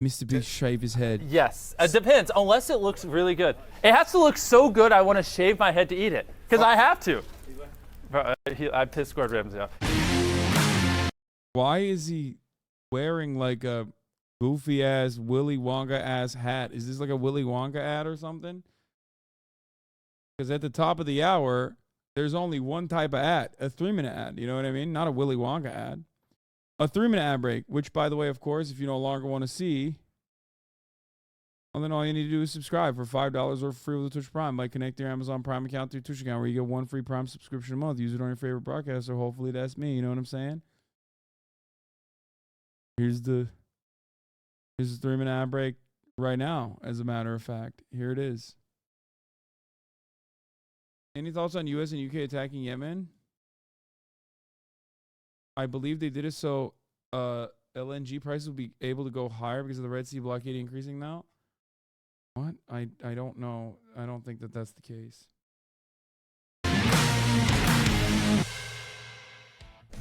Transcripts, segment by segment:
MrBeast shave his head. Yes, it depends. Unless it looks really good, it has to look so good. I want to shave my head to eat it because I have to. Bro, I pissed Gordon Ramsay off. Why is he wearing like a goofy ass Willy Wonka ass hat? Is this like a Willy Wonka ad or something? Because at the top of the hour, there's only one type of ad, a 3-minute ad. You know what I mean? Not a Willy Wonka ad. A 3-minute ad break, which, by the way, of course, if you no longer want to see, well, then all you need to do is subscribe for $5 or free with the Twitch Prime by connecting your Amazon Prime account to your Twitch account, where you get 1 free Prime subscription a month. Use it on your favorite broadcaster. Hopefully that's me. You know what I'm saying? Here's the 3-minute ad break right now, as a matter of fact. Here it is. Any thoughts on U.S. and U.K. attacking Yemen? I believe they did it so LNG prices will be able to go higher because of the Red Sea blockade increasing now. What? I don't know. I don't think that that's the case.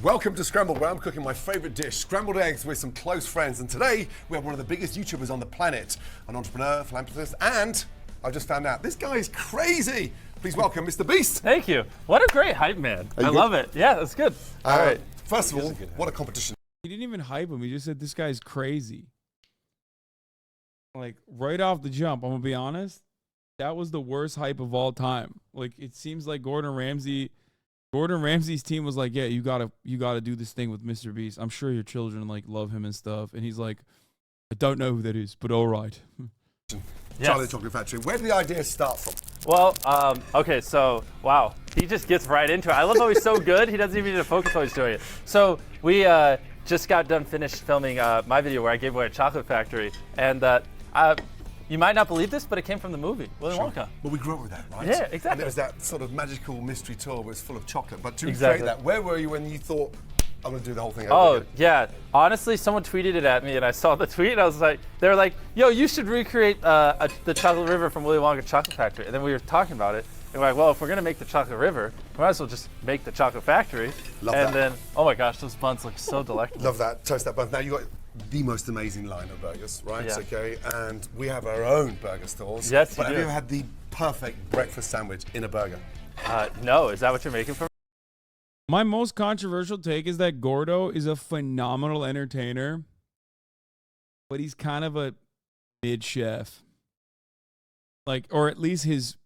Welcome to Scrambled, where I'm cooking my favorite dish, scrambled eggs with some close friends. And today we have one of the biggest YouTubers on the planet, an entrepreneur, philanthropist, and I just found out this guy is crazy. Please welcome MrBeast. Thank you. What a great hype man. I love it. Yeah, that's good. All right. First of all, what a competition. He didn't even hype him. He just said this guy's crazy. Like, right off the jump, I'm going to be honest, that was the worst hype of all time. Like, it seems like Gordon Ramsay's team was like, yeah, you gotta do this thing with MrBeast. I'm sure your children like love him and stuff. And he's like, I don't know who that is, but all right. Charlie the Chocolate Factory. Where did the idea start from? Well, okay, so, wow. He just gets right into it. I love how he's so good, he doesn't even need to focus while he's doing it. So, we just got done finished filming my video where I gave away a chocolate factory. And you might not believe this, but it came from the movie, Willy Wonka. But we grew up with that, right? Yeah, exactly. And it was that sort of magical mystery tour where it's full of chocolate. But to Exactly. create that, where were you when you thought, I'm going to do the whole thing over Oh, again? yeah. Honestly, someone tweeted it at me, and I saw the tweet, and I was like, they were like, yo, you should recreate the Chocolate River from Willy Wonka Chocolate Factory. And then we were talking about it, and we're like, well, if we're going to make the Chocolate River, we might as well just make the Chocolate Factory. Love and that. then, oh my gosh, those buns look so delectable. Love that. Toast that bun. Now you got the most amazing line of burgers, right? Yeah. Okay. And we have our own burger stores. Yes, But you have do. you ever had the perfect breakfast sandwich in a burger? No, is that what you're making for me? My most controversial take is that Gordo is a phenomenal entertainer, but he's kind of a mid-chef. Like, or at least his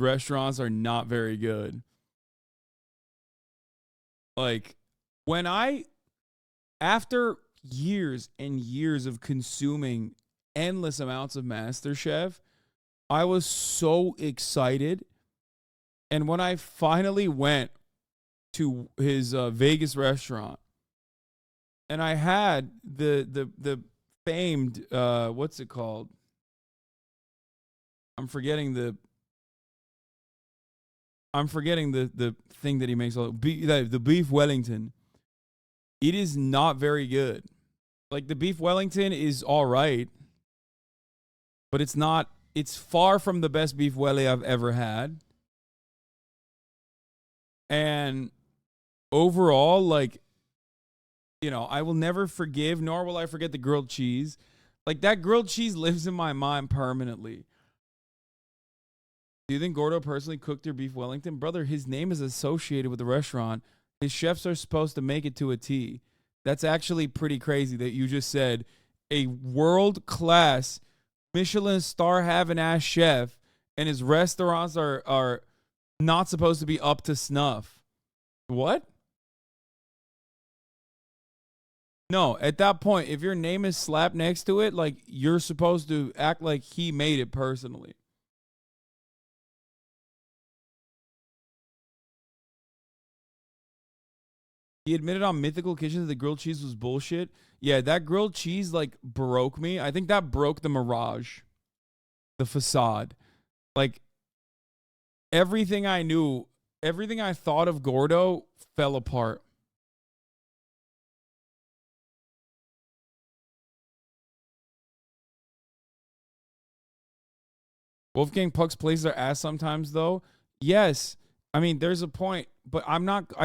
restaurants are not very good. Like, after years and years of consuming endless amounts of MasterChef, I was so excited. And when I finally went to his Vegas restaurant, and I had the famed what's it called? I'm forgetting the thing that he makes. The beef Wellington. It is not very good. Like, the beef Wellington is all right, but it's not. It's far from the best beef welly I've ever had. And overall, like, you know, I will never forgive, nor will I forget the grilled cheese. Like, that grilled cheese lives in my mind permanently. Do you think Gordo personally cooked your beef Wellington? Brother, his name is associated with the restaurant. His chefs are supposed to make it to a T. That's actually pretty crazy that you just said a world-class Michelin star having ass chef and his restaurants are not supposed to be up to snuff. What? No, at that point, if your name is slapped next to it, like, you're supposed to act like he made it personally. He admitted on Mythical Kitchen that the grilled cheese was bullshit. Yeah, that grilled cheese, like, broke me. I think that broke the mirage, the facade. Like, everything I knew, everything I thought of Gordo fell apart. Wolfgang Puck's places are ass sometimes, though. Yes. I mean, there's a point, but I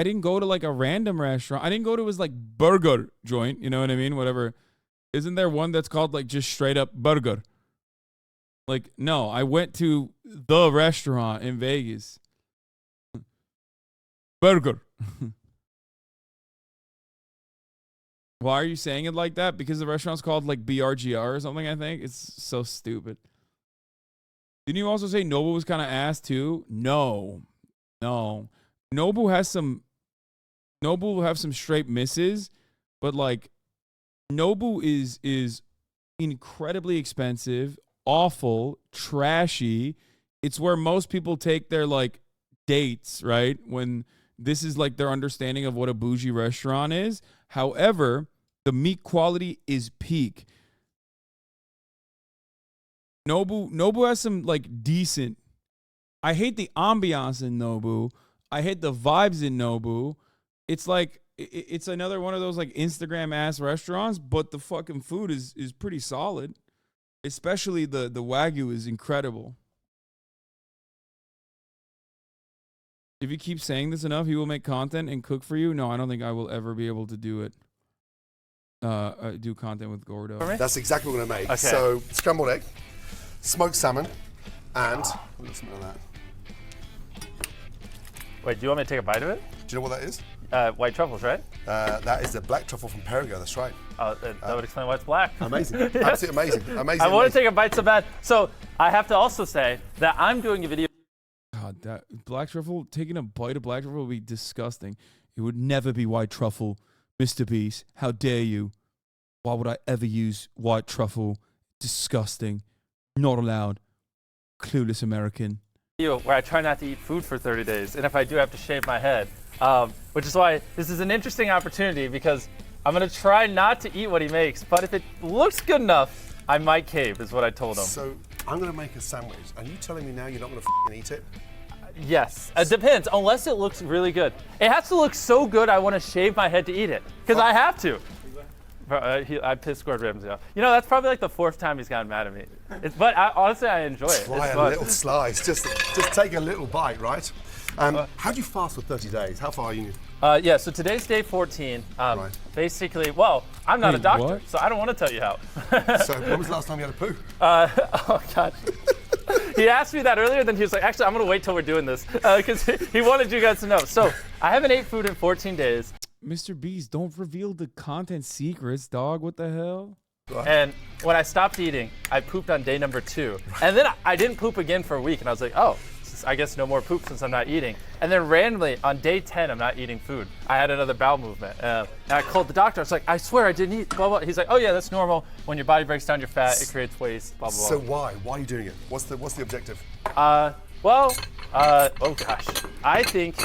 didn't go to like a random restaurant. I didn't go to his like burger joint, you know what I mean? Whatever Isn't there one that's called like just straight up burger? Like, no, I went to the restaurant in Vegas. Burger. Why are you saying it like that? Because the restaurant's called like BRGR or something, I think. It's so stupid. Didn't you also say Nobu was kind of ass too? No. Nobu will have some straight misses, but like Nobu is incredibly expensive, awful, trashy. It's where most people take their like dates, right? When this is like their understanding of what a bougie restaurant is. However, the meat quality is peak. Nobu has some like decent. I hate the ambiance in Nobu. I hate the vibes in Nobu. It's like it's another one of those like Instagram ass restaurants, but the fucking food is pretty solid. Especially the Wagyu is incredible. If you keep saying this enough, he will make content and cook for you. No, I don't think I will ever be able to do it. Do content with Gordo. That's exactly what we're gonna make. Okay. So scrambled egg, smoked salmon, and let's smell that. Wait, do you want me to take a bite of it? Do you know what that is? White truffles, right? That is the black truffle from Perrigo. That's right. Oh, that would explain why it's black. Amazing, absolutely amazing. I want to take a bite so bad. So I have to also say that I'm doing a video. God, that black truffle, taking a bite of black truffle would be disgusting. It would never be white truffle. MrBeast, how dare you? Why would I ever use white truffle? Disgusting. Not allowed. Clueless American. Where I try not to eat food for 30 days, and if I do, I have to shave my head. Which is why this is an interesting opportunity, because I'm gonna try not to eat what he makes, but if it looks good enough, I might cave, is what I told him. So I'm gonna make a sandwich. Are you telling me now you're not gonna f***ing eat it? Yes, it depends, unless it looks really good. It has to look so good I want to shave my head to eat it, because I have to. I pissed scored Ramsay off. You know, that's probably like the 4th time he's gotten mad at me. But honestly, I enjoy it. Try a little slice, just take a little bite, right? How do you fast for 30 days? How far are you? Yeah, so today's day 14. Right. Basically, well, I'm not a doctor, what? so I don't want to tell you how. So when was the last time you had a poo? Oh, God. He asked me that earlier, then he was like, actually, I'm going to wait till we're doing this, because he wanted you guys to know. So I haven't ate food in 14 days. MrBeast, don't reveal the content secrets, dog. What the hell? And when I stopped eating, I pooped on day number 2. And then I didn't poop again for a week, and I was like, oh, I guess no more poop since I'm not eating. And then randomly, on day 10, I'm not eating food. I had another bowel movement. And I called the doctor. I was like, I swear I didn't eat, blah, blah. He's like, oh yeah, that's normal. When your body breaks down your fat, it creates waste, blah, blah, blah. So why? Why are you doing it? What's the objective? Oh gosh. I think,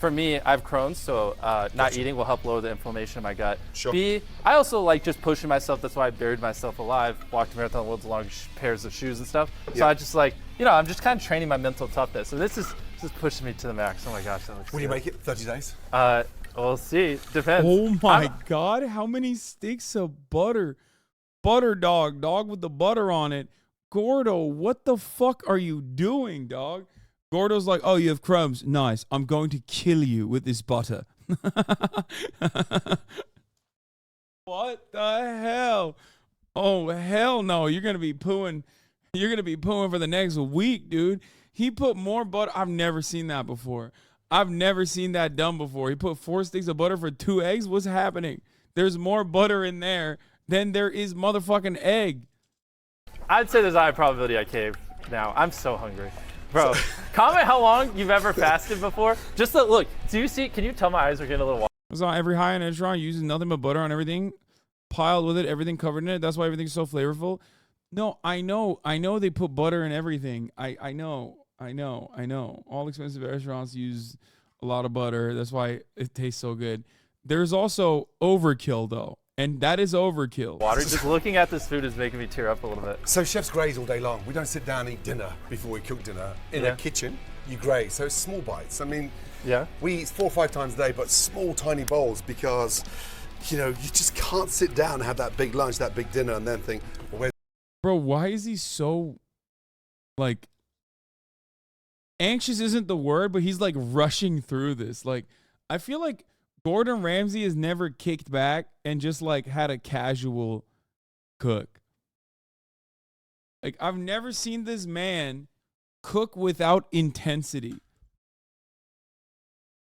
for me, I have Crohn's, so not eating will help lower the inflammation in my gut. Sure. B, I also like just pushing myself. That's why I buried myself alive, walked a marathon with long pairs of shoes and stuff. So I just like, I'm just kind of training my mental toughness. So this is pushing me to the max. Oh my gosh, that looks Will you good. make it 30 days? We'll see. Depends. Oh my God, how many sticks of butter? Butter dog with the butter on it. Gordo, what the fuck are you doing, dog? Gordo's like, oh, you have crumbs. Nice. I'm going to kill you with this butter. What the hell? Oh, hell no. You're going to be pooing. You're going to be pooing for the next week, dude. He put more butter. I've never seen that before. I've never seen that done before. He put 4 sticks of butter for 2 eggs. What's happening? There's more butter in there than there is motherfucking egg. I'd say there's a high probability I cave now. I'm so hungry. Bro, comment how long you've ever fasted before. Just to look, can you tell my eyes are getting a little water? It's on every high-end restaurant using nothing but butter on everything, piled with it, everything covered in it. That's why everything's so flavorful. No, I know they put butter in everything. I know. All expensive restaurants use a lot of butter. That's why it tastes so good. There's also overkill though. And that is overkill. Water. Just looking at this food is making me tear up a little bit. So chefs graze all day long. We don't sit down and eat dinner before we cook dinner. In a kitchen, you graze. So it's small bites. I mean, we eat 4 or 5 times a day, but small, tiny bowls because, you just can't sit down and have that big lunch, that big dinner, and then think, well, where's... Bro, why is he so, like, anxious isn't the word, but he's, like, rushing through this. Like, I feel like Gordon Ramsay has never kicked back and just like had a casual cook. Like, I've never seen this man cook without intensity.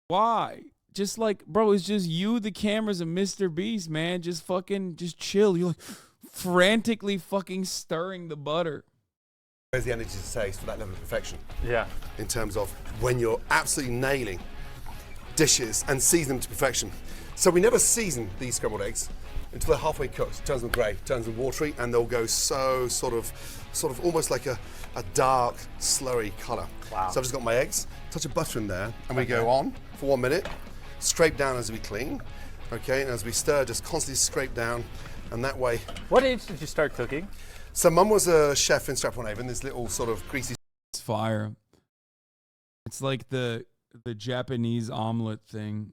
Why? Just like, bro, it's just you, the cameras, and MrBeast, man. Just chill. You're like frantically fucking stirring the butter. There's the energy to taste for that level of perfection. Yeah. In terms of when you're absolutely nailing dishes and season them to perfection. So we never season these scrambled eggs until they're halfway cooked. Turns them grey, turns them watery, and they'll go so sort of almost like a dark, slurry colour. Wow. So I've just got my eggs, touch of butter in there, and we go on for 1 minute, scrape down as we clean, okay, and as we stir, just constantly scrape down, and that way. What age did you start cooking? So Mum was a chef in Stratford-on-Avon, this little sort of greasy. It's fire. It's like the Japanese omelet thing.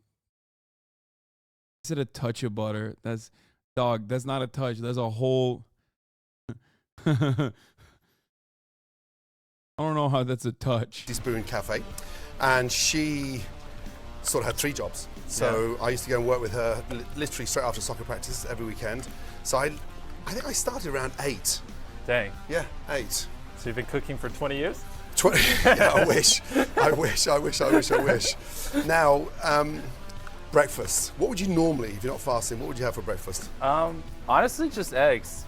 I said a touch of butter. That's not a touch. That's a whole. I don't know how that's a touch. Spoon Cafe, and she sort of had 3 jobs. So I used to go and work with her literally straight after soccer practice every weekend. So I think I started around 8. Dang. Yeah, 8. So you've been cooking for 20 years? 20. Yeah, I wish. Now, breakfast. What would you normally, if you're not fasting, what would you have for breakfast? Honestly, just eggs.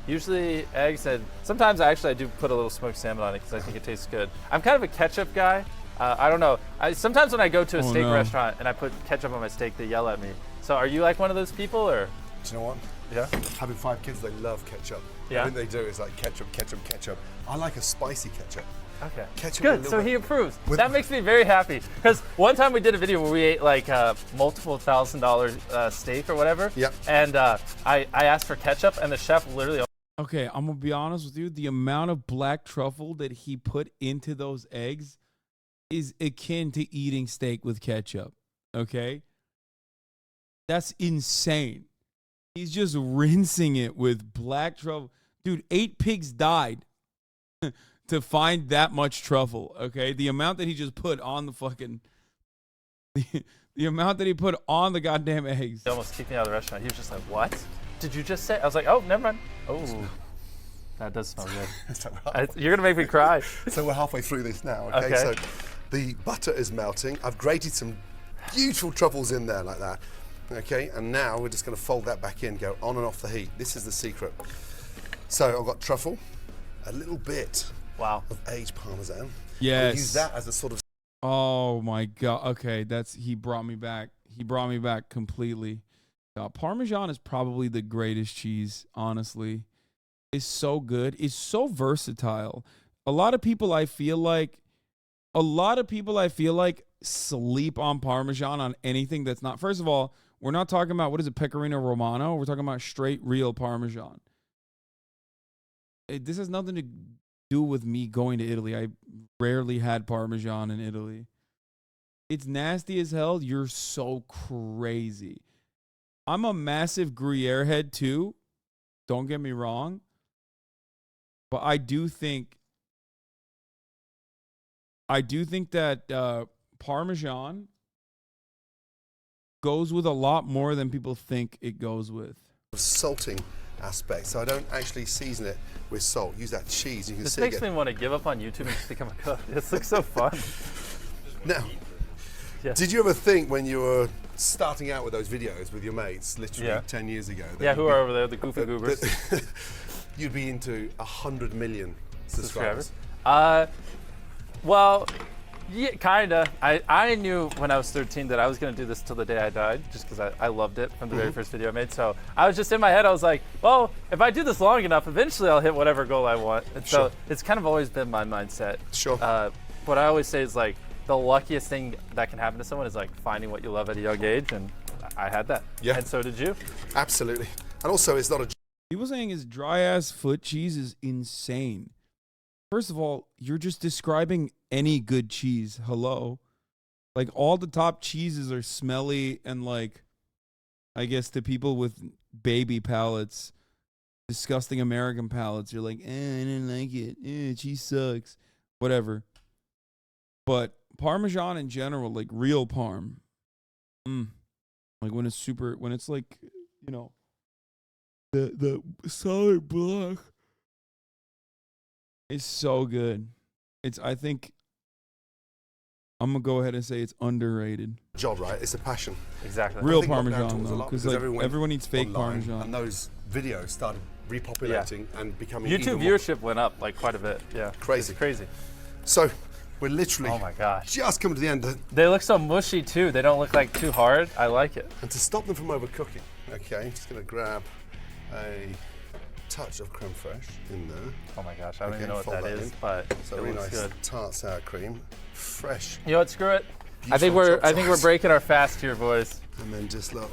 Usually eggs, and sometimes I do put a little smoked salmon on it because I think it tastes good. I'm kind of a ketchup guy. I don't know. Sometimes when I go to a steak restaurant and I put ketchup on my steak, they yell at me. So are you like one of those people, or? Do you know what? Yeah. Having 5 kids, they love ketchup. Yeah. Everything they do is like ketchup. I like a spicy ketchup. Okay. Ketchup. Good. So he approves. That makes me very happy. Because one time we did a video where we ate like multiple $1,000 steak or whatever. Yep. And I asked for ketchup, and the chef literally. Okay, I'm gonna be honest with you. The amount of black truffle that he put into those eggs is akin to eating steak with ketchup. Okay? That's insane. He's just rinsing it with black truffle. Dude, 8 pigs died to find that much truffle, okay? The amount that he just put on the fucking... The amount that he put on the goddamn eggs. He almost kicked me out of the restaurant. He was just like, what did you just say? I was like, oh, never mind. Oh, that does smell good. You're going to make me cry. So we're halfway through this now, okay? So the butter is melting. I've grated some beautiful truffles in there like that. Okay, and now we're just going to fold that back in, go on and off the heat. This is the secret. So I've got truffle, a little bit of aged Parmesan. Yes. I'll use that as a sort of... Oh my God. Okay, he brought me back. He brought me back completely. Parmesan is probably the greatest cheese, honestly. It's so good. It's so versatile. A lot of people I feel like sleep on Parmesan on anything that's not. First of all, we're not talking about, what is it, Pecorino Romano? We're talking about straight, real Parmesan. This has nothing to do with me going to Italy. I rarely had Parmesan in Italy. It's nasty as hell. You're so crazy. I'm a massive Gruyere head too. Don't get me wrong. But I do think that Parmesan goes with a lot more than people think it goes with. Salting aspect, so I don't actually season it with salt. Use that cheese. You can this see makes me want to give up on YouTube and just become a cook. This looks so fun. Now, did you ever think when you were starting out with those videos with your mates, literally 10 years ago? Who are over there, the Goofy Goobers? You'd be into 100 million subscribers. Well, yeah, kinda. I knew when I was 13 that I was gonna do this till the day I died, just because I loved it from the very first video I made. So I was just in my head, I was like, well, if I do this long enough, eventually I'll hit whatever goal I want. And so it's kind of always been my mindset. Sure. What I always say is like, the luckiest thing that can happen to someone is like finding what you love at a young age, and I had that. Yeah. And so did you. Absolutely. And also, it's not a... People saying his dry ass foot cheese is insane. First of all, you're just describing any good cheese. Hello. Like, all the top cheeses are smelly and, like, I guess to people with baby palates, disgusting American palates, you're like, I didn't like it. Cheese sucks. Whatever. But Parmesan in general, like real Parm. Like when it's like, you know, the solid block is so good. I think I'm gonna go ahead and say it's underrated. Job, right? It's a passion. Exactly. Real Parmesan though, because like everyone eats fake online, Parmesan. and those videos started repopulating and becoming YouTube even more viewership went up like quite a bit. Yeah. crazy. It's crazy. So we're literally Oh my gosh. just coming to the end. They look so mushy too. They don't look like too hard. I like it. And to stop them from overcooking, okay, I'm just gonna grab a touch of creme fraiche in there. Oh my gosh. I don't Okay, even know what fold that that is, in. but So it really looks nice good. tart sour cream, fresh, You know what? Screw it. I think Beautiful we're chopped breaking our fast here, boys. and then just look,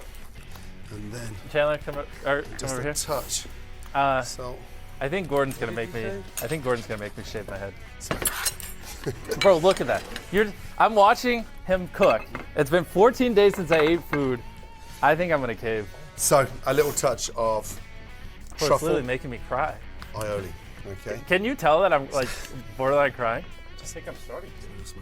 and then Chandler, come just over a here. touch. Uh, Salt. I think Gordon's gonna make me. I think Gordon's gonna make me shave my head. Bro, look at that. I'm watching him cook. It's been 14 days since I ate food. I think I'm gonna cave. So a little touch of Bro, it's truffle literally making me cry. aioli. Okay. Can you tell that I'm like borderline crying? I think I'm starting to.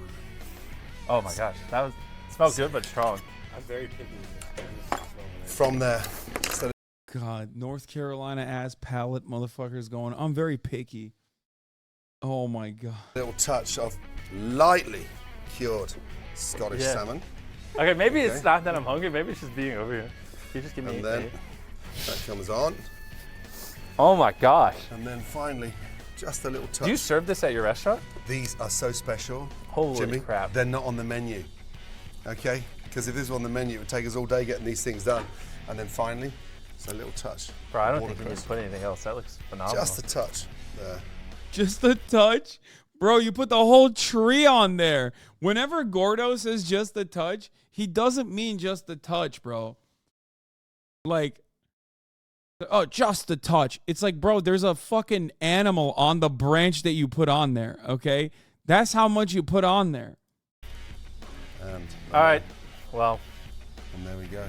Oh my gosh, that was smells good but strong. I'm very picky. From there. So God, North Carolina ass palate motherfuckers going. I'm very picky. Oh my God. a little touch of lightly cured Scottish Yeah. salmon. Okay, maybe it's Okay. not that I'm hungry. Maybe it's just being over here. You just give me And eight, then eight. that comes on. Oh my gosh. And then finally, just a little touch. Do you serve this at your restaurant? These are so special. Holy Jimmy, crap. they're not on the menu. Okay? Because if this was on the menu, it would take us all day getting these things done. And then finally, just a little touch. Bro, I don't of think you need to watercress. put anything else. That looks phenomenal. Just a touch there. Just a touch? Bro, you put the whole tree on there. Whenever Gordo says just a touch, he doesn't mean just a touch, bro. Like, oh, just a touch. It's like, bro, there's a fucking animal on the branch that you put on there, okay? That's how much you put on there. And All right. Well, And there we go.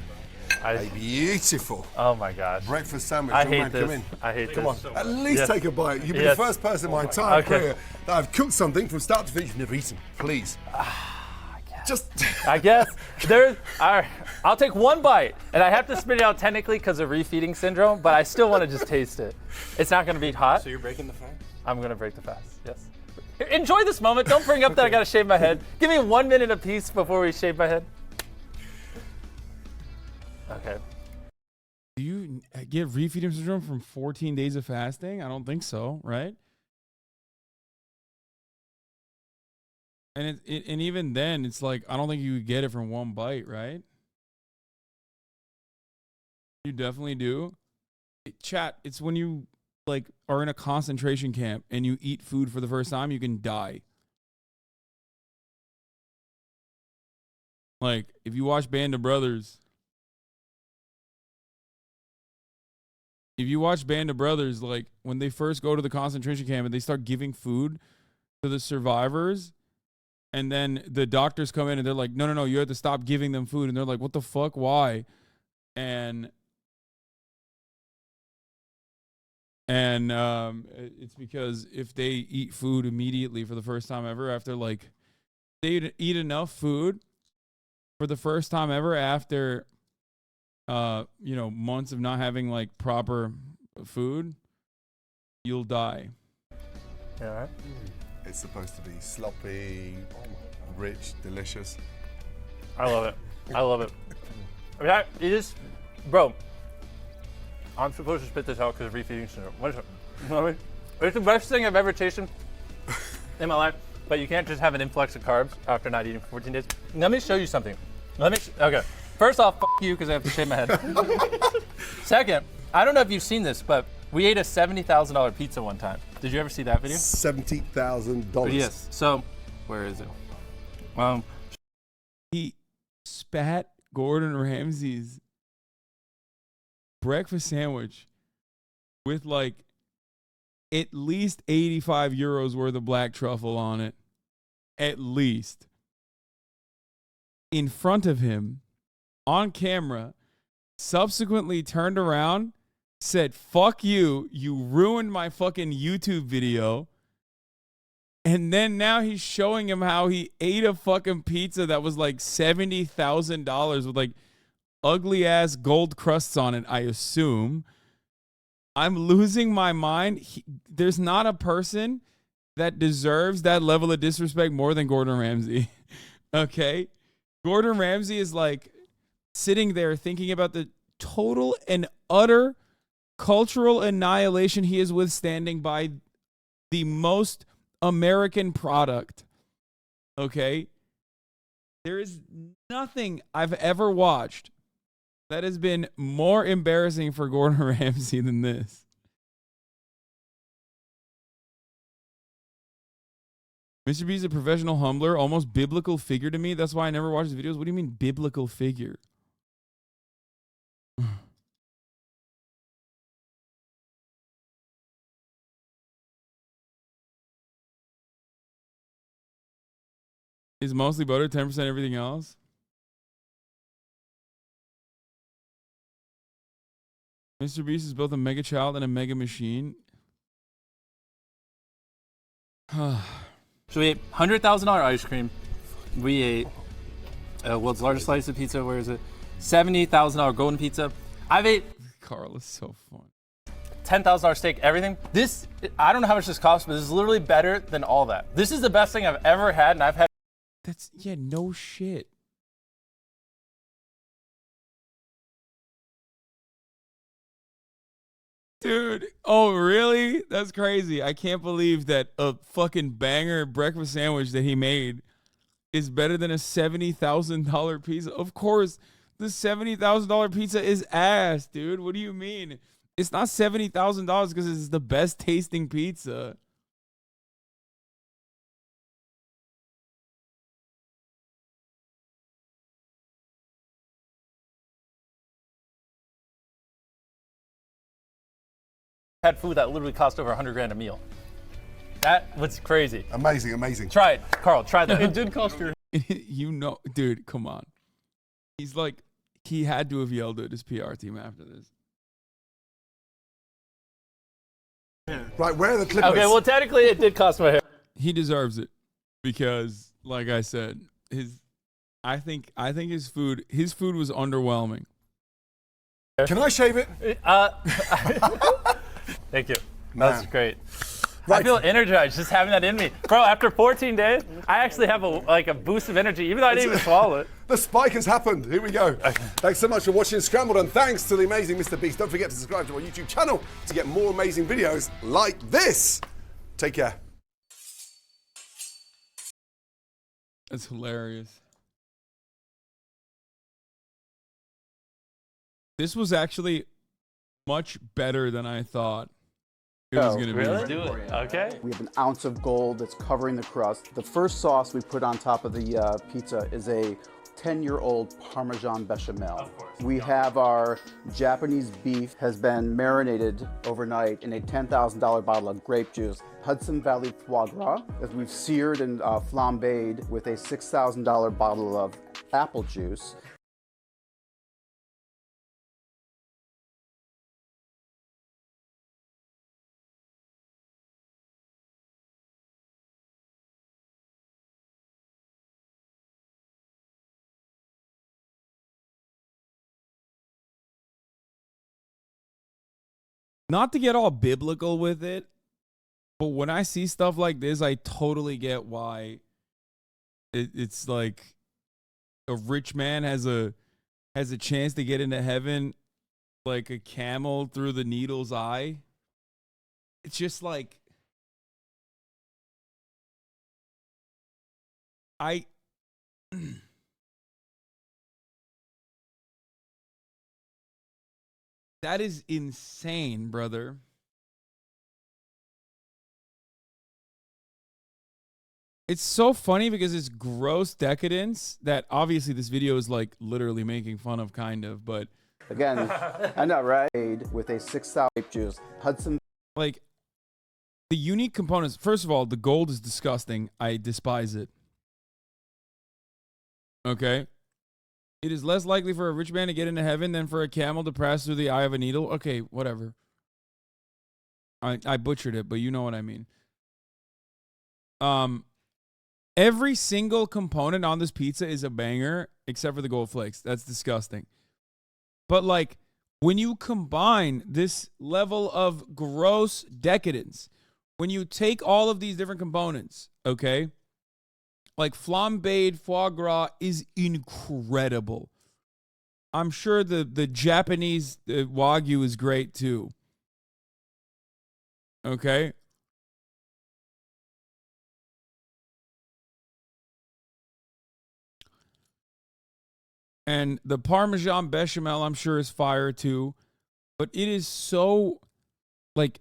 I, A beautiful oh my gosh. breakfast sandwich. I Young hate man, come this. in. I hate Come on, this. at least Yes. take a bite. You've been Yes. the first person in my entire Okay. career that I've cooked something from start to finish you've never eaten. Please. Just. I guess there's. All right, I'll take one bite, and I have to spit it out technically because of refeeding syndrome, but I still want to just taste it. It's not going to be hot. So you're breaking the fast? I'm going to break the fast. Yes. Enjoy this moment. Don't bring up that I got to shave my head. Give me 1 minute apiece before we shave my head. Okay. Do you get refeeding syndrome from 14 days of fasting? I don't think so, right? And and even then, it's like, I don't think you would get it from one bite, right? You definitely do. Chat, it's when you like are in a concentration camp and you eat food for the first time, you can die. Like, if you watch Band of Brothers, like when they first go to the concentration camp and they start giving food to the survivors, and then the doctors come in and they're like, no, you have to stop giving them food. And they're like, what the fuck? Why? And it's because if they eat food immediately for the first time ever after, like, they eat enough food for the first time ever after, months of not having, like, proper food, you'll die. Yeah, all right. It's supposed to be sloppy, rich, delicious. I love it. I love it. I mean, it is, bro. I'm supposed to spit this out because of refeeding syndrome. What is it? You know what I mean? It's the best thing I've ever tasted in my life. But you can't just have an influx of carbs after not eating for 14 days. Let me show you something. Okay. First off, f you because I have to shave my head. Second, I don't know if you've seen this, but we ate a $70,000 pizza one time. Did you ever see that video? $70,000. Yes. So, where is it? He spat Gordon Ramsay's breakfast sandwich with like at least 85 euros worth of black truffle on it. At least. In front of him, on camera, subsequently turned around, said, fuck you, you ruined my fucking YouTube video. And then now he's showing him how he ate a fucking pizza that was like $70,000 with like ugly ass gold crusts on it, I assume. I'm losing my mind. There's not a person that deserves that level of disrespect more than Gordon Ramsay. Okay? Gordon Ramsay is like sitting there thinking about the total and utter cultural annihilation he is withstanding by the most American product. Okay? There is nothing I've ever watched that has been more embarrassing for Gordon Ramsay than this. MrBeast is a professional humbler, almost biblical figure to me. That's why I never watch his videos. What do you mean biblical figure? Is mostly butter, 10% everything else? MrBeast is both a mega child and a mega machine. So we ate $100,000 ice cream. We ate world's largest slice of pizza. Where is it? $70,000 golden pizza. I've ate Carl is so fun. $10,000 steak. Everything. This, I don't know how much this costs, but this is literally better than all that. This is the best thing I've ever had, and I've had. That's, yeah, no shit. Dude, oh really? That's crazy. I can't believe that a fucking banger breakfast sandwich that he made is better than a $70,000 pizza. Of course, the $70,000 pizza is ass, dude. What do you mean? It's not $70,000 because it's the best tasting pizza. Had food that literally cost over $100,000 a meal. That was crazy. Amazing, amazing. Try it, Carl. Try that. It did cost your. You know, dude, come on. He's like, he had to have yelled at his PR team after this. Right, where are the clippers? Okay, well, technically, it did cost my hair. He deserves it because, like I said, I think his food was underwhelming. Can I shave it? Thank you. Man. That's great. Right. I feel energized just having that in me. Bro, after 14 days, I actually have a boost of energy, even though I didn't even swallow it. The spike has happened. Here we go. Thanks so much for watching Scrambled, and thanks to the amazing MrBeast. Don't forget to subscribe to our YouTube channel to get more amazing videos like this. Take care. That's hilarious. This was actually much better than I thought it was going to be. Really? Do it. Okay. We have an ounce of gold that's covering the crust. The first sauce we put on top of the pizza is a 10-year-old Parmesan bechamel. Of course. We have our Japanese beef has been marinated overnight in a $10,000 bottle of grape juice. Hudson Valley foie gras, as we've seared and flambéed with a $6,000 bottle of apple juice. Not to get all biblical with it, but when I see stuff like this, I totally get why it's like a rich man has a chance to get into heaven like a camel through the needle's eye. It's just like that is insane, brother. It's so funny because it's gross decadence that obviously this video is like literally making fun of, kind of, but Again, I know, right? With a 6,000 grape juice. Hudson. like the unique components. First of all, the gold is disgusting. I despise it. Okay. It is less likely for a rich man to get into heaven than for a camel to pass through the eye of a needle. Okay, whatever. I butchered it, but you know what I mean. Every single component on this pizza is a banger except for the gold flakes. That's disgusting. But like when you combine this level of gross decadence, when you take all of these different components, okay, like flambéed foie gras is incredible. I'm sure the Japanese Wagyu is great too. Okay. And the Parmesan bechamel, I'm sure, is fire too. But it is so, like,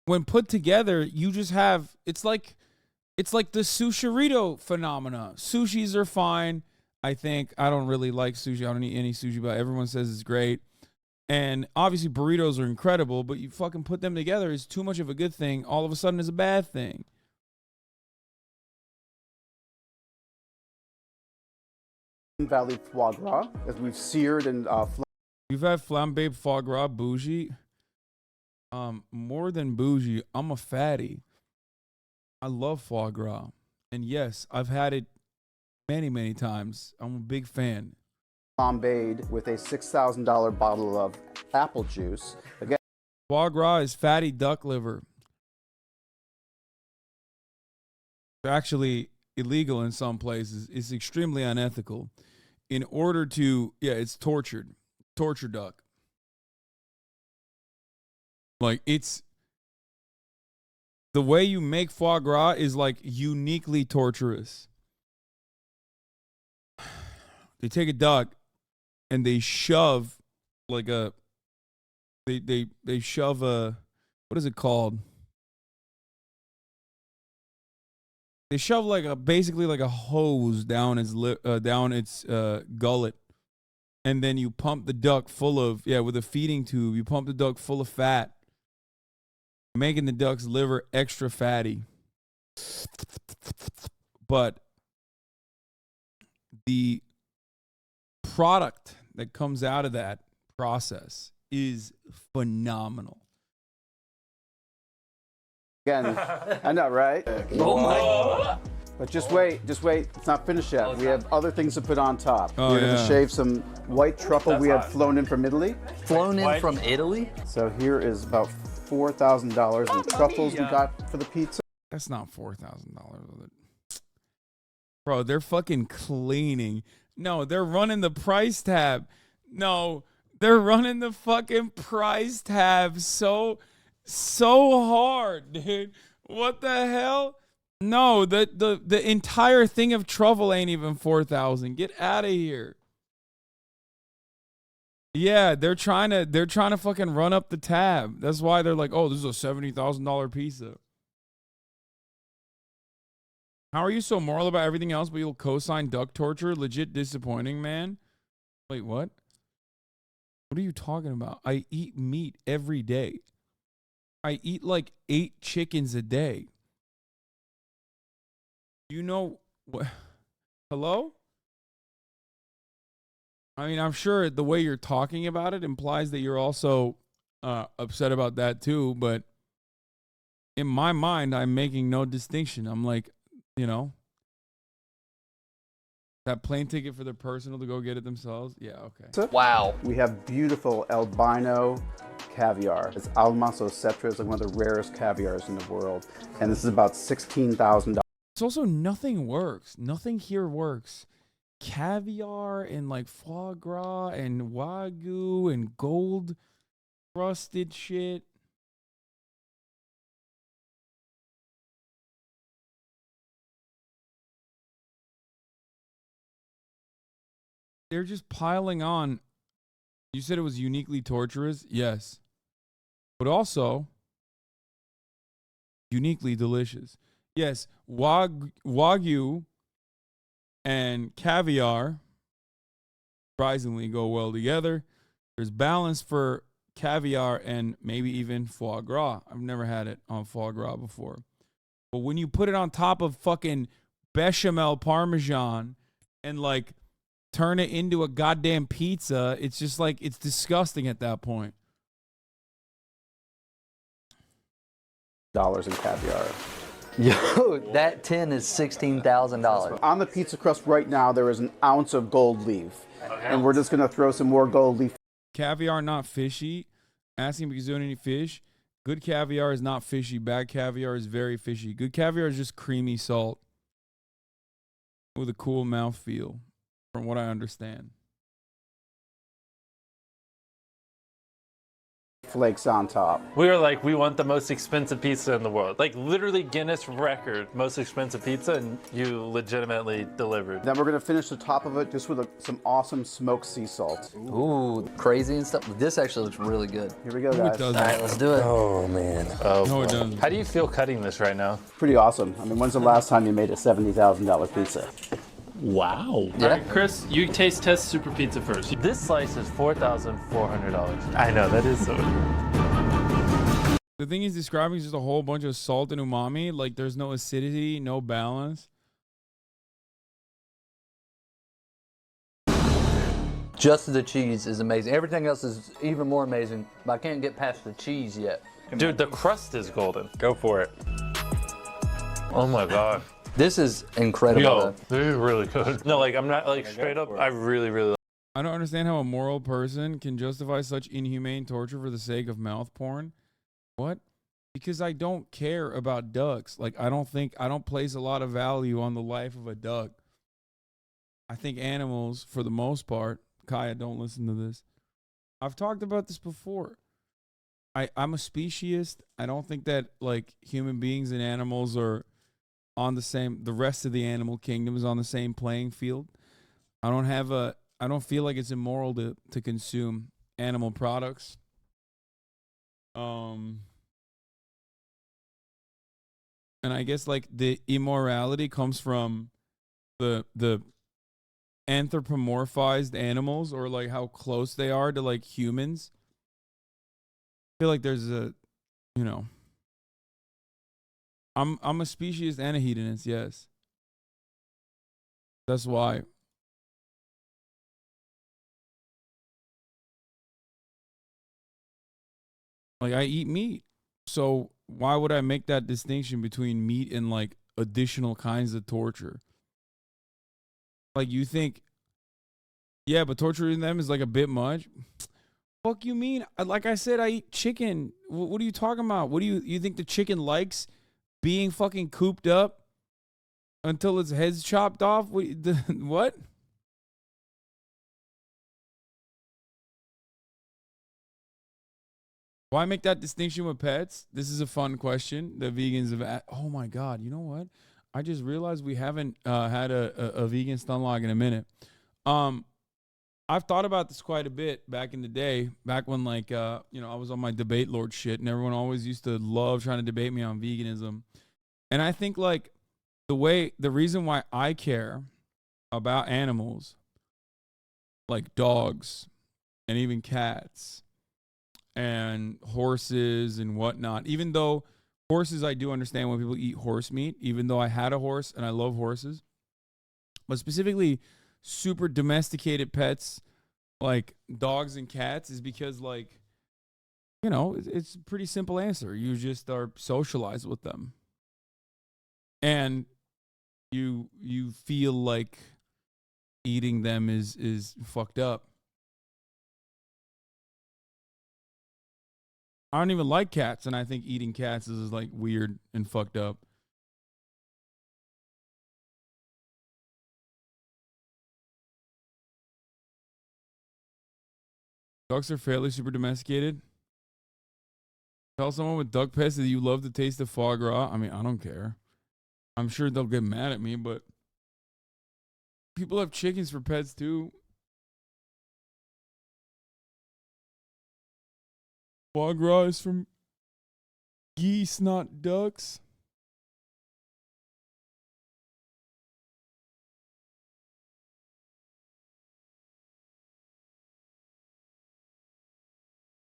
when put together, you just have, it's like the sushirito phenomena. Sushis are fine, I think. I don't really like sushi. I don't eat any sushi, but everyone says it's great. And obviously burritos are incredible, but you fucking put them together is too much of a good thing. All of a sudden is a bad thing. Valley foie gras, as we've seared and You've had flambéed foie gras, bougie. More than bougie, I'm a fatty. I love foie gras. And yes, I've had it many, many times. I'm a big fan. flambéed with a $6,000 bottle of apple juice. Again, Foie gras is fatty duck liver. It's actually illegal in some places. It's extremely unethical. In order to, it's tortured. Torture duck. Like, it's, the way you make foie gras is like uniquely torturous. They take a duck and they shove like a, they shove a, what is it called? They shove like a, basically like a hose down its gullet, and then you pump the duck full of, with a feeding tube, you pump the duck full of fat, making the duck's liver extra fatty. But the product that comes out of that process is phenomenal. again, I know, right? Oh my. But just wait, it's not finished yet. We have other things to put on top. Oh, We're yeah. gonna shave some white truffle we had flown in from Italy. Flown in from Italy? So here is about $4,000 in truffles we got for the pizza. That's not $4,000. Bro, they're fucking cleaning. No, they're running the price tab. No, they're running the fucking price tab so hard, dude. What the hell? No, the entire thing of truffle ain't even 4,000. Get out of here. Yeah, they're trying to fucking run up the tab. That's why they're like, oh, this is a $70,000 pizza. How are you so moral about everything else, but you'll co-sign duck torture? Legit disappointing, man. Wait, what? What are you talking about? I eat meat every day. I eat like 8 chickens a day. You know what? Hello? I mean, I'm sure the way you're talking about it implies that you're also upset about that too, but in my mind, I'm making no distinction. I'm like, you know, that plane ticket for the personal to go get it themselves. Yeah, okay. Wow. We have beautiful albino caviar. It's Almaso cetra. It's like one of the rarest caviars in the world. And this is about $16,000. It's also nothing works. Nothing here works. Caviar and like foie gras and wagyu and gold crusted shit. They're just piling on. You said it was uniquely torturous? Yes. But also uniquely delicious. Yes, wagyu and caviar surprisingly go well together. There's balance for caviar and maybe even foie gras. I've never had it on foie gras before. But when you put it on top of fucking bechamel parmesan and like turn it into a goddamn pizza, it's just like, it's disgusting at that point. In caviar. Yo, that tin is $16,000. On the pizza crust right now, there is an ounce of gold leaf. And we're just going to throw some more gold leaf. Caviar not fishy. Asking because you don't eat fish. Good caviar is not fishy. Bad caviar is very fishy. Good caviar is just creamy salt with a cool mouthfeel, from what I understand. Flakes on top. We were like, we want the most expensive pizza in the world. Like literally Guinness record, most expensive pizza, and you legitimately delivered. Then we're going to finish the top of it just with some awesome smoked sea salt. Ooh, crazy and stuff. This actually looks really good. Here we go, No, it guys. doesn't. All right, let's do it. Oh man. Oh, No, it doesn't. How do you feel cutting this right now? Pretty awesome. I mean, when's the last time you made a $70,000 pizza? Wow. Yeah. All right, Chris, you taste test Super Pizza first. This slice is $4,400. I know, that is so. The thing he's describing is just a whole bunch of salt and umami. Like, there's no acidity, no balance. Just the cheese is amazing. Everything else is even more amazing, but I can't get past the cheese yet. Dude, the crust is golden. Go for it. Oh my God. This is incredible. Yo, this is really good. No, like, I'm not, like, straight up, I really, really I don't understand how a moral person can justify such inhumane torture for the sake of mouth porn. What? Because I don't care about ducks. Like, I don't place a lot of value on the life of a duck. I think animals, for the most part, Kaya, don't listen to this. I've talked about this before. I'm a speciesist. I don't think that, like, human beings and animals are on the rest of the animal kingdom is on the same playing field. I don't feel like it's immoral to consume animal products. And I guess, like, the immorality comes from the anthropomorphized animals, or like how close they are to like humans. I feel like there's a, you know, I'm a speciesist and a hedonist, yes. That's why. Like, I eat meat. So why would I make that distinction between meat and like additional kinds of torture? Like, you think, yeah, but torturing them is like a bit much. Fuck you mean? Like I said, I eat chicken. What are you talking about? What do you think the chicken likes being fucking cooped up until its head's chopped off? What? Why make that distinction with pets? This is a fun question. The vegans have oh my God, you know what? I just realized we haven't had a vegan stun log in a minute. I've thought about this quite a bit back in the day, back when, like, I was on my debate lord shit, and everyone always used to love trying to debate me on veganism. And I think, like, the reason why I care about animals, like dogs and even cats and horses and whatnot, even though horses, I do understand when people eat horse meat, even though I had a horse and I love horses, but specifically super domesticated pets like dogs and cats is because, like, you know, it's a pretty simple answer. You just are socialized with them, and you feel like eating them is fucked up. I don't even like cats, and I think eating cats is like weird and fucked up. Ducks are fairly super domesticated. Tell someone with duck pets that you love the taste of foie gras. I mean, I don't care. I'm sure they'll get mad at me, but people have chickens for pets too. Foie gras is from geese, not ducks.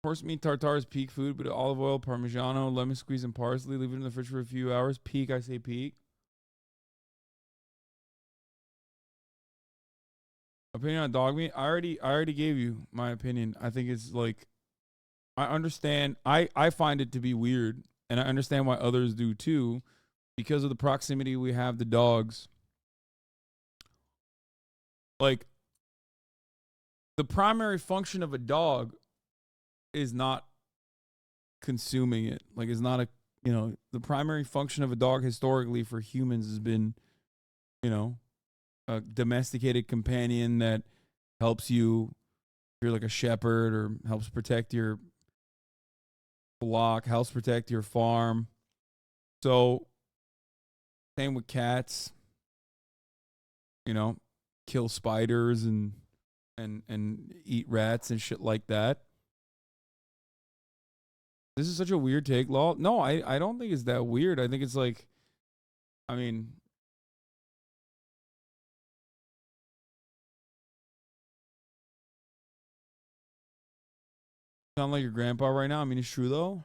Horse meat tartare is peak food, but olive oil, parmigiano, lemon squeeze, and parsley. Leave it in the fridge for a few hours. Peak, I say peak. Opinion on dog meat? I already gave you my opinion. I think it's like, I understand. I find it to be weird, and I understand why others do too. because of the proximity we have to dogs, like, the primary function of a dog is not consuming it. Like, it's not a, the primary function of a dog historically for humans has been, a domesticated companion that helps you, if you're like a shepherd, or helps protect your flock, helps protect your farm. So, same with cats, kill spiders and eat rats and shit like that. This is such a weird take, Law. No, I don't think it's that weird. I think it's like, I mean, sound like your grandpa right now. I mean, it's true though.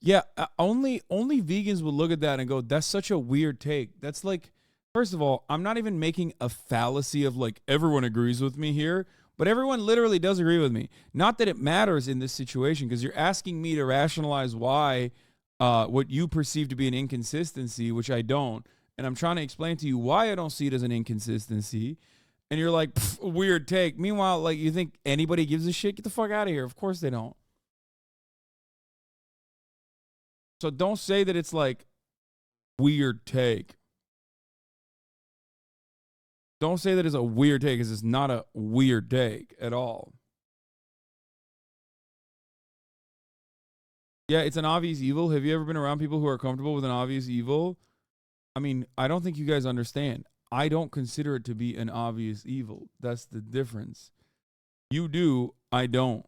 Yeah, only vegans would look at that and go, "That's such a weird take." That's like, first of all, I'm not even making a fallacy of like everyone agrees with me here, but everyone literally does agree with me. Not that it matters in this situation, because you're asking me to rationalize why what you perceive to be an inconsistency, which I don't, and I'm trying to explain to you why I don't see it as an inconsistency, and you're like, weird take. Meanwhile, like, you think anybody gives a shit? Get the fuck out of here. Of course they don't. So don't say that it's like weird take. Don't say that it's a weird take, because it's not a weird take at all. Yeah, it's an obvious evil. Have you ever been around people who are comfortable with an obvious evil? I mean, I don't think you guys understand. I don't consider it to be an obvious evil. That's the difference. You do, I don't.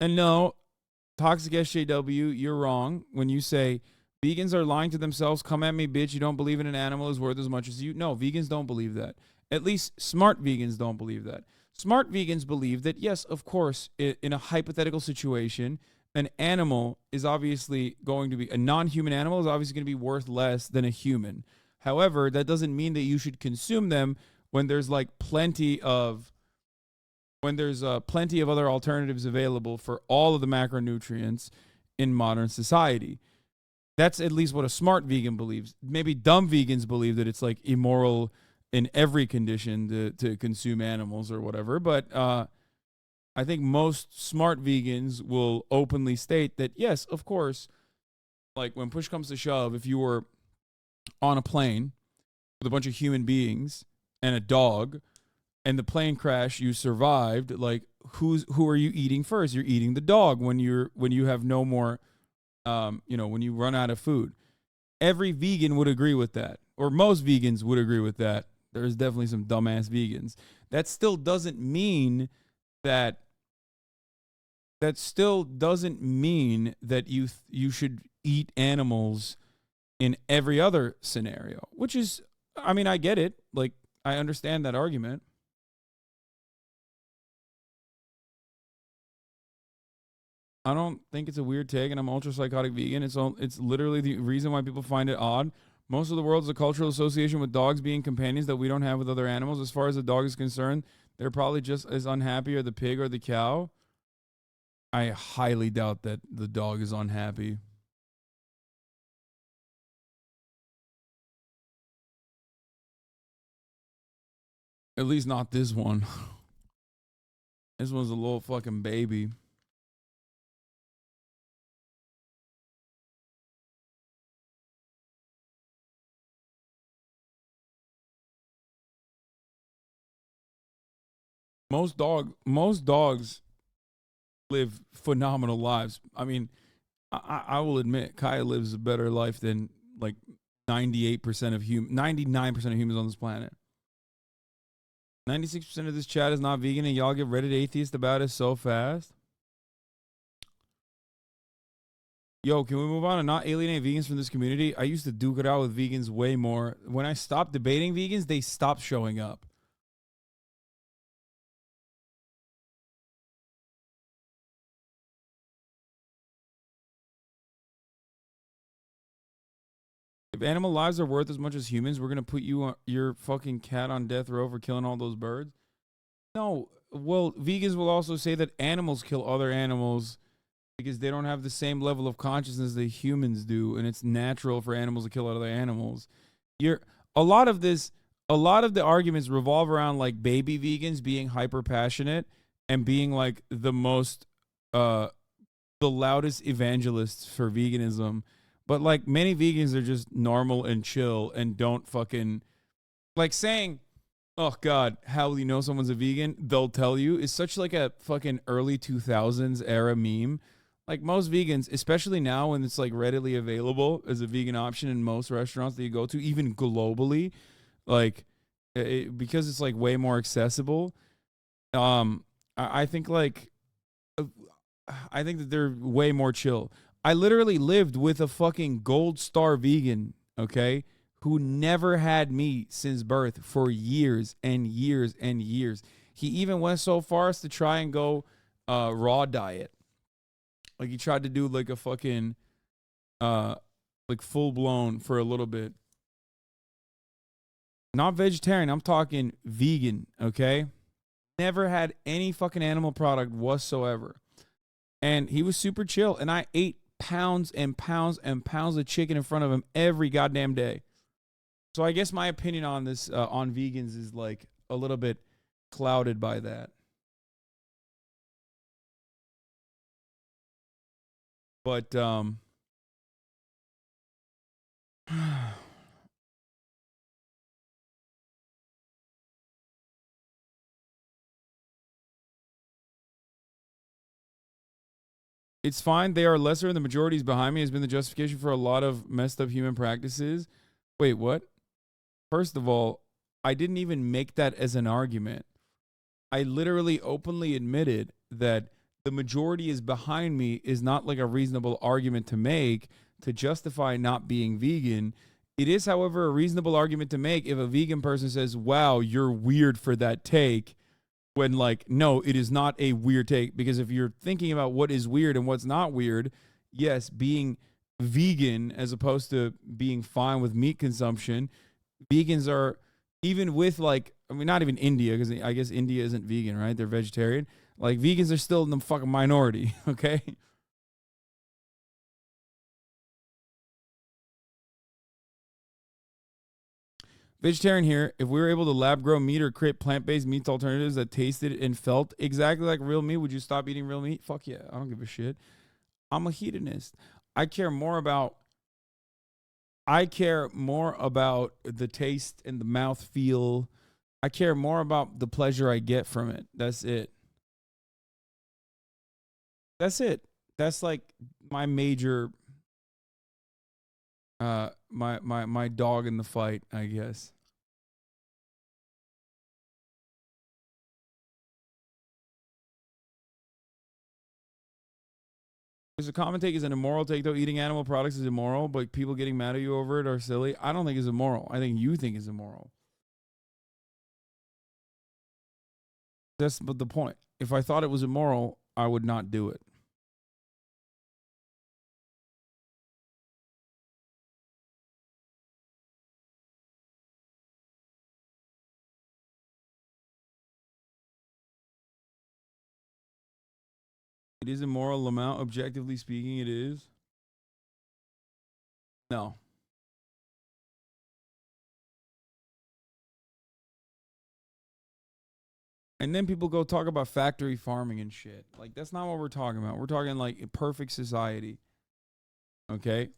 And no, Toxic SJW, you're wrong when you say vegans are lying to themselves. Come at me, bitch. You don't believe in an animal is worth as much as you. No, vegans don't believe that. At least smart vegans don't believe that. Smart vegans believe that, yes, of course, in a hypothetical situation, an animal is obviously going to be, a non-human animal is obviously going to be worth less than a human. However, that doesn't mean that you should consume them when there's like plenty of other alternatives available for all of the macronutrients in modern society. That's at least what a smart vegan believes. Maybe dumb vegans believe that it's like immoral in every condition to consume animals or whatever. But I think most smart vegans will openly state that, yes, of course, like when push comes to shove, if you were on a plane with a bunch of human beings and a dog, and the plane crash, you survived, like, who are you eating first? You're eating the dog when you have no more, when you run out of food. Every vegan would agree with that, or most vegans would agree with that. There's definitely some dumbass vegans. That still doesn't mean that you should eat animals in every other scenario, which is, I mean, I get it. Like, I understand that argument. I don't think it's a weird take, and I'm ultra psychotic vegan. It's literally the reason why people find it odd. Most of the world is a cultural association with dogs being companions that we don't have with other animals. As far as the dog is concerned, they're probably just as unhappy as the pig or the cow. I highly doubt that the dog is unhappy. At least not this one. This one's a little fucking baby. Most dogs live phenomenal lives. I mean, I will admit, Kaya lives a better life than like 99% of humans on this planet. 96% of this chat is not vegan, and y'all get Reddit atheist about it so fast. Yo, can we move on and not alienate vegans from this community? I used to duke it out with vegans way more. When I stopped debating vegans, they stopped showing up. If animal lives are worth as much as humans, we're gonna put your fucking cat on death row for killing all those birds. No, well, vegans will also say that animals kill other animals because they don't have the same level of consciousness that humans do, and it's natural for animals to kill other animals. A lot of the arguments revolve around like baby vegans being hyper passionate and being like the loudest evangelists for veganism. But like many vegans are just normal and chill and don't fucking like saying, oh God, how will you know someone's a vegan? They'll tell you is such like a fucking early 2000s era meme. Like most vegans, especially now when it's like readily available as a vegan option in most restaurants that you go to, even globally, like because it's like way more accessible. I think that they're way more chill. I literally lived with a fucking gold star vegan, okay, who never had meat since birth for years and years and years. He even went so far as to try and go raw diet. Like he tried to do like a fucking like full blown for a little bit. Not vegetarian, I'm talking vegan, okay? Never had any fucking animal product whatsoever. And he was super chill. And I ate pounds and pounds and pounds of chicken in front of him every goddamn day. So I guess my opinion on this, on vegans is like a little bit clouded by that. But, it's fine. They are lesser and the majority is behind me has been the justification for a lot of messed up human practices. Wait, what? First of all, I didn't even make that as an argument. I literally openly admitted that the majority is behind me is not like a reasonable argument to make to justify not being vegan. It is, however, a reasonable argument to make if a vegan person says, wow, you're weird for that take. When like, no, it is not a weird take. Because if you're thinking about what is weird and what's not weird, yes, being vegan as opposed to being fine with meat consumption, vegans are, even with like, I mean, not even India, because I guess India isn't vegan, right? They're vegetarian. Like vegans are still in the fucking minority, okay? Vegetarian here. If we were able to lab grow meat or create plant-based meat alternatives that tasted and felt exactly like real meat, would you stop eating real meat? Fuck yeah. I don't give a shit. I'm a hedonist. I care more about the taste and the mouth feel. I care more about the pleasure I get from it. That's it. That's it. That's like my major my dog in the fight, I guess. There's a common take is an immoral take, though. Eating animal products is immoral, but people getting mad at you over it are silly. I don't think it's immoral. I think you think it's immoral. That's the point. If I thought it was immoral, I would not do it. It is immoral, Lamont. Objectively speaking, it is. No. And then people go talk about factory farming and shit. Like, that's not what we're talking about. We're talking like a perfect society. Okay?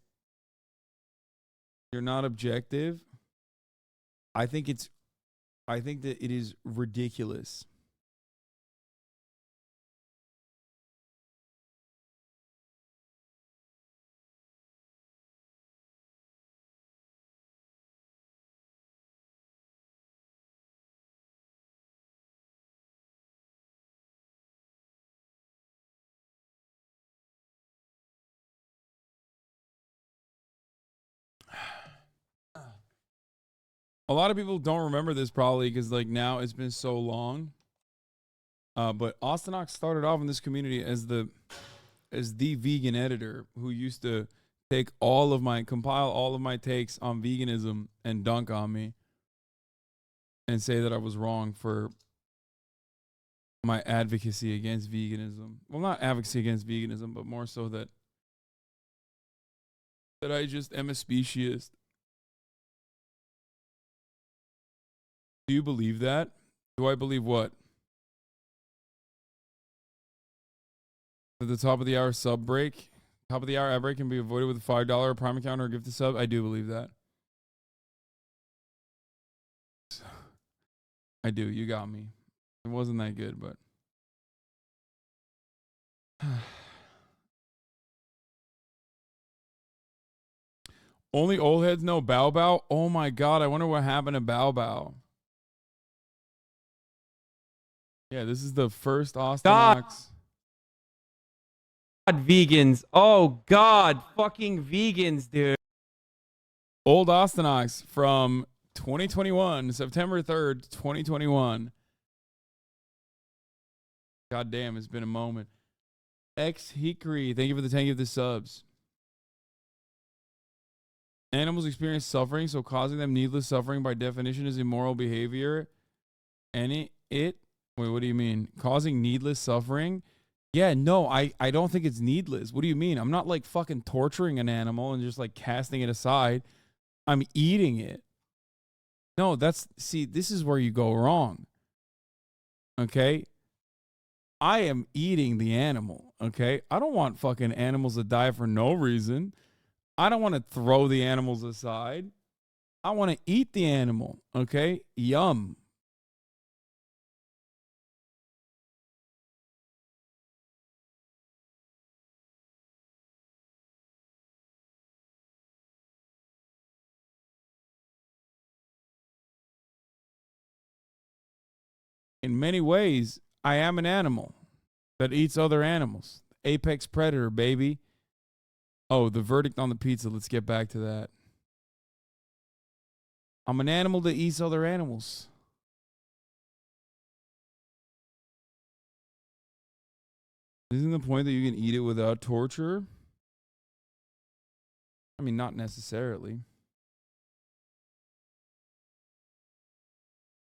You're not objective. I think that it is ridiculous. A lot of people don't remember this probably because like now it's been so long. But Austinox started off in this community as the vegan editor who used to compile all of my takes on veganism and dunk on me and say that I was wrong for my advocacy against veganism. Well, not advocacy against veganism, but more so that I just am a speciesist. Do you believe that? Do I believe what? At the top of the hour sub break? Top of the hour ad break can be avoided with a $5 Prime account or gift to sub? I do believe that. I do. You got me. It wasn't that good, but. Only old heads know Bow Bow? Oh my God, I wonder what happened to Bow Bow. Yeah, this is the first Austin Ox. God, vegans. Oh, God. Fucking vegans, dude. Old Austin Ox from 2021, September 3rd, 2021. God damn, it's been a moment. X Hickory, thank you for the 10 of the subs. Animals experience suffering, so causing them needless suffering by definition is immoral behavior. And wait, what do you mean? Causing needless suffering? Yeah, no, I don't think it's needless. What do you mean? I'm not like fucking torturing an animal and just like casting it aside. I'm eating it. No, see, this is where you go wrong. Okay? I am eating the animal, okay? I don't want fucking animals to die for no reason. I don't want to throw the animals aside. I want to eat the animal, okay? Yum. In many ways, I am an animal that eats other animals. Apex predator, baby. Oh, the verdict on the pizza. Let's get back to that. I'm an animal that eats other animals. Isn't the point that you can eat it without torture? I mean, not necessarily.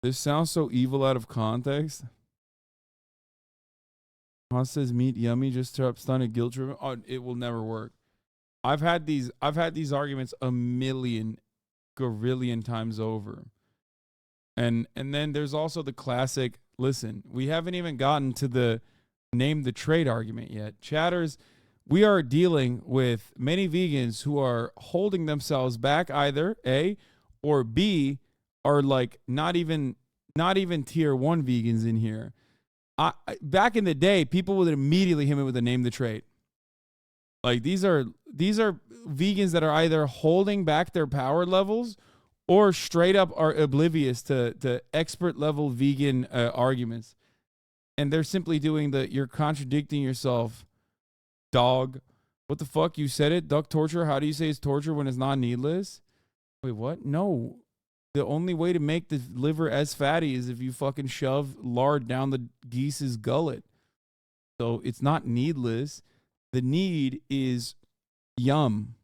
This sounds so evil out of context. Haas says meat yummy just to stun a guilt trip. Oh, it will never work. I've had these arguments a million gorillion times over. And then there's also the classic, listen, we haven't even gotten to the name the trade argument yet. Chatters, we are dealing with many vegans who are holding themselves back either A or B are like not even tier 1 vegans in here. Back in the day, people would immediately hit me with the name the trade. Like these are vegans that are either holding back their power levels or straight up are oblivious to expert level vegan arguments. And they're simply doing you're contradicting yourself, dog. What the fuck? You said it? Duck torture? How do you say it's torture when it's not needless? Wait, what? No. The only way to make the liver as fatty is if you fucking shove lard down the geese's gullet. So it's not needless. The need is yum.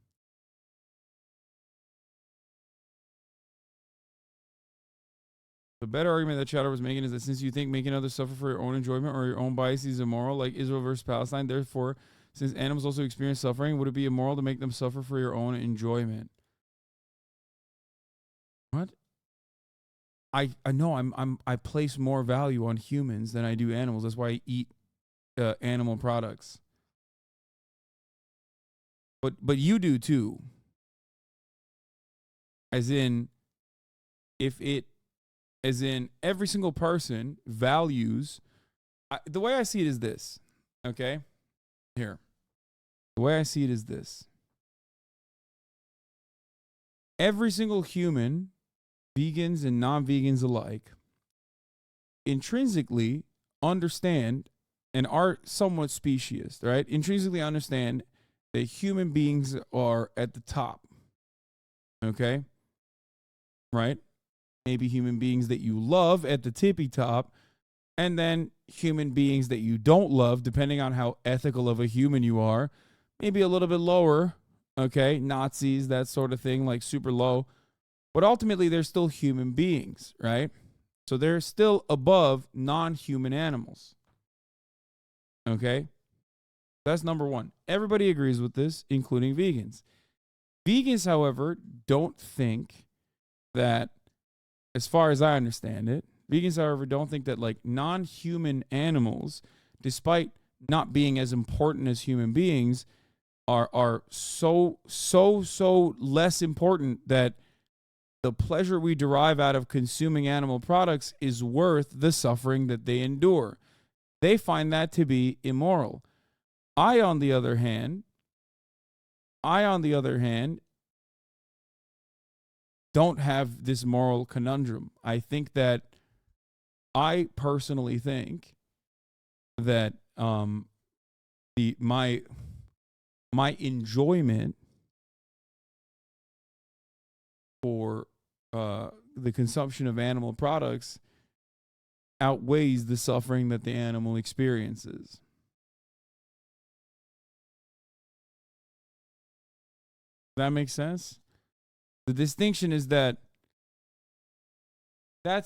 The better argument that Chatter was making is that since you think making others suffer for your own enjoyment or your own biases is immoral, like Israel versus Palestine, therefore, since animals also experience suffering, would it be immoral to make them suffer for your own enjoyment? What? I know I place more value on humans than I do animals. That's why I eat animal products. But you do too. As in every single person values. The way I see it is this. Okay? Here. The way I see it is this. Every single human, vegans and non-vegans alike, intrinsically understand and are somewhat speciesist, right? Intrinsically understand that human beings are at the top. Okay? Right? Maybe human beings that you love at the tippy top, and then human beings that you don't love, depending on how ethical of a human you are, maybe a little bit lower okay, Nazis, that sort of thing, like super low. But ultimately, they're still human beings, right? So they're still above non-human animals. Okay? That's number one. Everybody agrees with this, including vegans. Vegans, however, don't think that, as far as I understand it, vegans, however, don't think that like non-human animals, despite not being as important as human beings, are so less important that the pleasure we derive out of consuming animal products is worth the suffering that they endure. They find that to be immoral. I, on the other hand, don't have this moral conundrum. I personally think that my enjoyment for the consumption of animal products outweighs the suffering that the animal experiences. That makes sense? The distinction is that's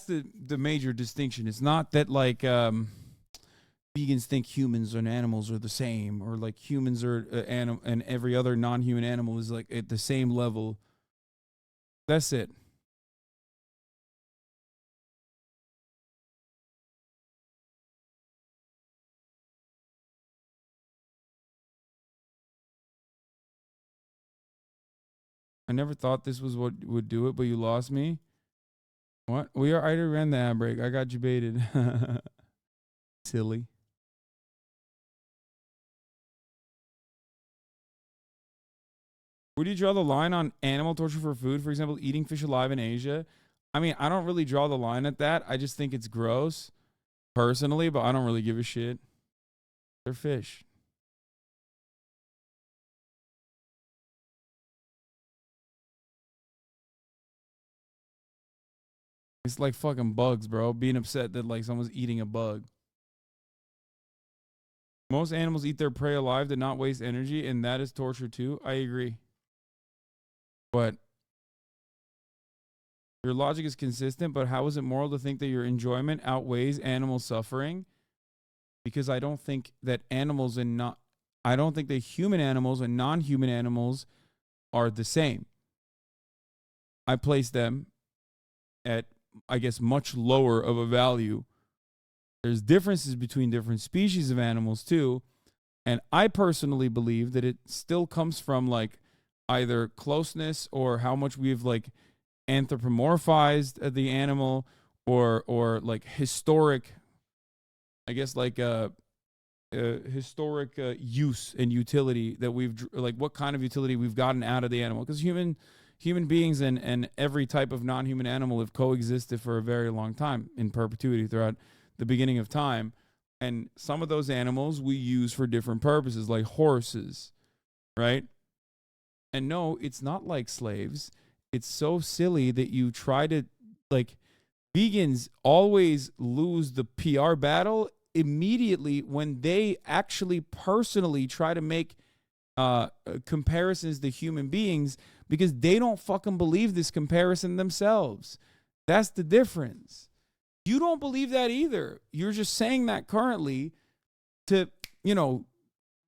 the major distinction. It's not that like vegans think humans and animals are the same, or like humans are and every other non-human animal is like at the same level. That's it. I never thought this was what would do it, but you lost me. What? I already ran the ad break. I got you baited. Silly. Where do you draw the line on animal torture for food? For example, eating fish alive in Asia. I mean, I don't really draw the line at that. I just think it's gross, personally, but I don't really give a shit. They're fish. It's like fucking bugs, bro. Being upset that like someone's eating a bug. Most animals eat their prey alive to not waste energy, and that is torture too. I agree. But your logic is consistent, but how is it moral to think that your enjoyment outweighs animal suffering? Because I don't think that I don't think that human animals and non-human animals are the same. I place them at, I guess, much lower of a value. There's differences between different species of animals too. And I personally believe that it still comes from like either closeness or how much we've like anthropomorphized the animal, or like historic, I guess, like historic use and utility that we've like what kind of utility we've gotten out of the animal. Because human beings and every type of non-human animal have coexisted for a very long time in perpetuity throughout the beginning of time. And some of those animals we use for different purposes, like horses, right? And no, it's not like slaves. It's so silly that you try to, like, vegans always lose the PR battle immediately when they actually personally try to make comparisons to human beings, because they don't fucking believe this comparison themselves. That's the difference. You don't believe that either. You're just saying that currently to,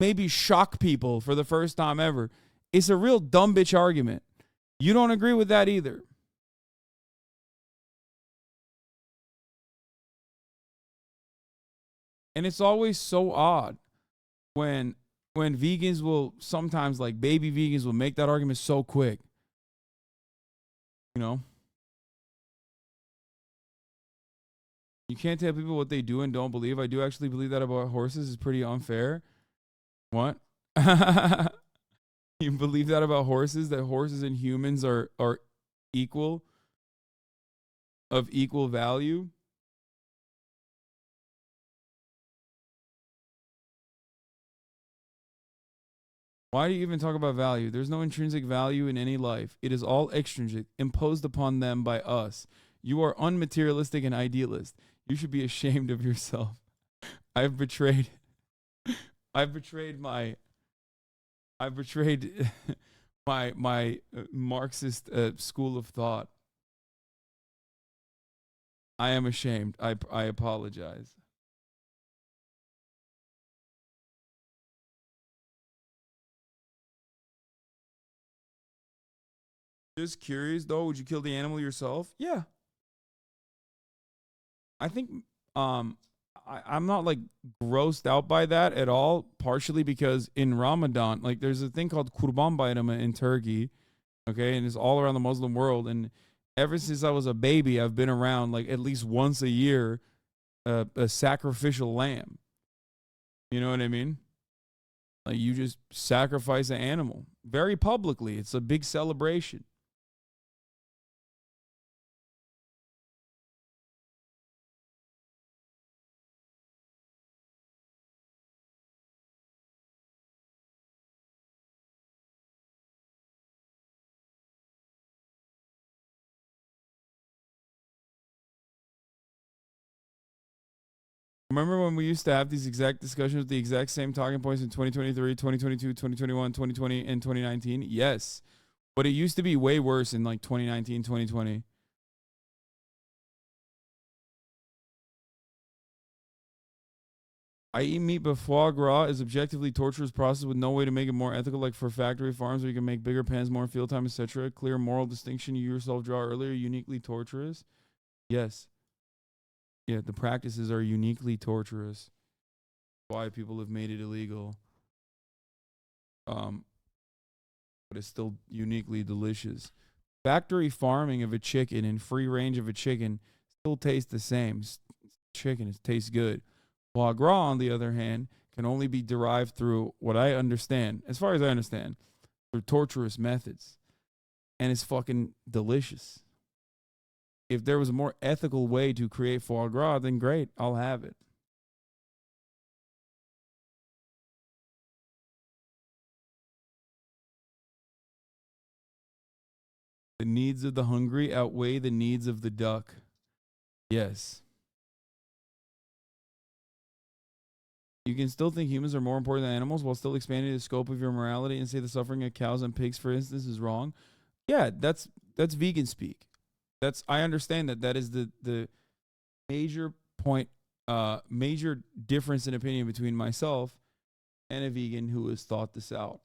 maybe shock people for the first time ever. It's a real dumb bitch argument. You don't agree with that either. And it's always so odd when vegans will sometimes, like baby vegans, will make that argument so quick. You can't tell people what they do and don't believe. I do actually believe that about horses is pretty unfair. What? You believe that about horses, that horses and humans are equal, of equal value? Why do you even talk about value? There's no intrinsic value in any life. It is all extrinsic, imposed upon them by us. You are unmaterialistic and idealist. You should be ashamed of yourself. I've betrayed my Marxist school of thought. I am ashamed. I apologize. Just curious though, would you kill the animal yourself? Yeah. I think I'm not like grossed out by that at all, partially because in Ramadan, like there's a thing called Kurban Bayram in Turkey, okay, and it's all around the Muslim world. And ever since I was a baby, I've been around like at least once a year a sacrificial lamb. You know what I mean? Like you just sacrifice an animal very publicly. It's a big celebration. Remember when we used to have these exact discussions with the exact same talking points in 2023, 2022, 2021, 2020, and 2019? Yes. But it used to be way worse in like 2019, 2020. I eat meat, but foie gras is objectively torturous process with no way to make it more ethical, like for factory farms where you can make bigger pans, more field time, etc. Clear moral distinction you yourself draw earlier, uniquely torturous. Yes. Yeah, the practices are uniquely torturous. Why people have made it illegal. But it's still uniquely delicious. Factory farming of a chicken and free range of a chicken still taste the same. Chicken, it tastes good. Foie gras, on the other hand, can only be derived through what I understand, as far as I understand, through torturous methods. And it's fucking delicious. If there was a more ethical way to create foie gras, then great, I'll have it. The needs of the hungry outweigh the needs of the duck. Yes. You can still think humans are more important than animals while still expanding the scope of your morality and say the suffering of cows and pigs, for instance, is wrong. Yeah, that's vegan speak. I understand that is the major point, major difference in opinion between myself and a vegan who has thought this out.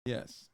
Yes.